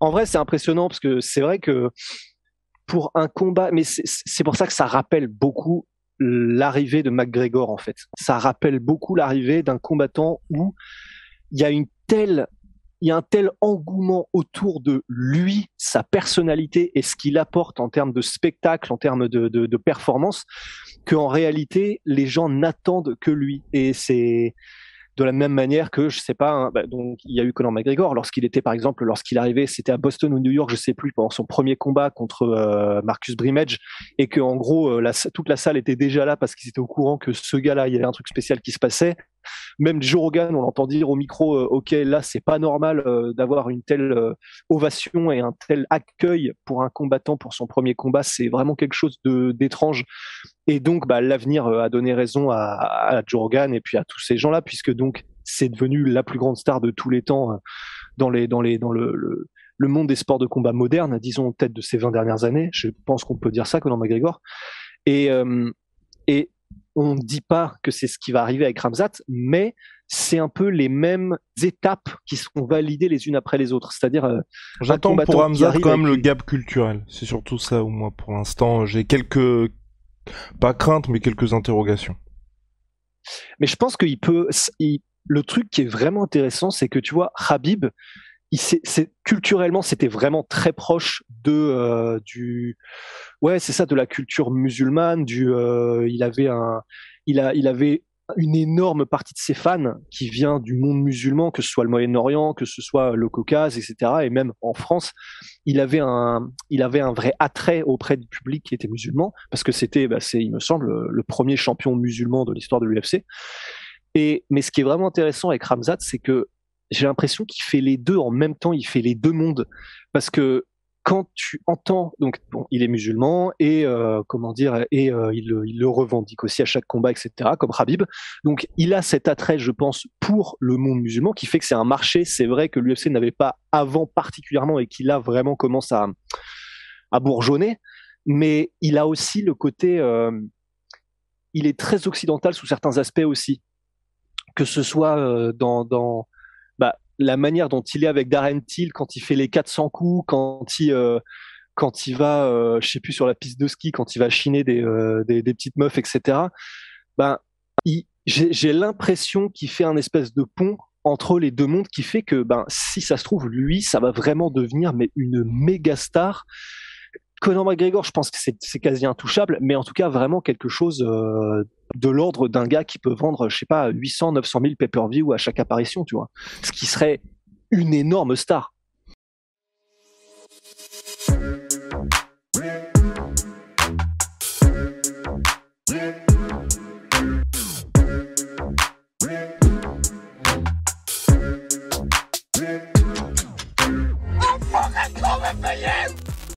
En vrai, c'est impressionnant parce que c'est vrai que pour un combat, mais c'est pour ça que ça rappelle beaucoup l'arrivée de McGregor en fait. Ça rappelle beaucoup l'arrivée d'un combattant où il y a une telle il y a un tel engouement autour de lui, sa personnalité et ce qu'il apporte en termes de spectacle, en termes de performance, qu'en réalité, les gens n'attendent que lui. Et c'est de la même manière que, je sais pas, hein, donc il y a eu Conor McGregor, lorsqu'il était, par exemple, lorsqu'il arrivait, c'était à Boston ou New York, je sais plus, pendant son premier combat contre Marcus Brimage, et que en gros, toute la salle était déjà là parce qu'ils étaient au courant que ce gars-là, il y avait un truc spécial qui se passait. Même Joe Rogan, on l'entend dire au micro, ok, là c'est pas normal d'avoir une telle ovation et un tel accueil pour un combattant pour son premier combat, c'est vraiment quelque chose d'étrange. Et donc l'avenir a donné raison à Joe Rogan et puis à tous ces gens-là, puisque donc c'est devenu la plus grande star de tous les temps dans le monde des sports de combat modernes, disons peut-être de ces 20 dernières années. Je pense qu'on peut dire ça, Conor McGregor. Et on ne dit pas que c'est ce qui va arriver avec Khamzat, mais c'est un peu les mêmes étapes qui seront validées les unes après les autres. C'est-à-dire, j'attends pour Khamzat quand même le gap culturel. C'est surtout ça où moi, pour l'instant, j'ai quelques, pas craintes, mais quelques interrogations. Mais je pense qu'il peut, le truc qui est vraiment intéressant, c'est que tu vois, Khabib, culturellement, c'était vraiment très proche ouais, c'est ça, de la culture musulmane. Il avait une énorme partie de ses fans qui vient du monde musulman, que ce soit le Moyen-Orient, que ce soit le Caucase, etc. Et même en France, il avait un vrai attrait auprès du public qui était musulman, parce que il me semble, le premier champion musulman de l'histoire de l'UFC. Mais ce qui est vraiment intéressant avec Khamzat, c'est que j'ai l'impression qu'il fait les deux en même temps, il fait les deux mondes. Parce que quand tu entends, donc bon, il est musulman et il le revendique aussi à chaque combat, etc. Comme Khabib. Donc il a cet attrait, je pense, pour le monde musulman qui fait que c'est un marché. C'est vrai que l'UFC n'avait pas avant particulièrement et qu'il a vraiment commencé à bourgeonner. Mais il a aussi le côté, il est très occidental sous certains aspects aussi, que ce soit la manière dont il est avec Darren Till quand il fait les 400 coups, quand il va, je sais plus, sur la piste de ski, quand il va chiner des petites meufs, etc. J'ai l'impression qu'il fait un espèce de pont entre les deux mondes qui fait que, si ça se trouve, lui, ça va vraiment devenir une méga star. Conor McGregor, je pense que c'est quasi intouchable, mais en tout cas, vraiment quelque chose de l'ordre d'un gars qui peut vendre, je sais pas, 800, 900 000 pay-per-view à chaque apparition, tu vois. Ce qui serait une énorme star. On pourrait trouver payé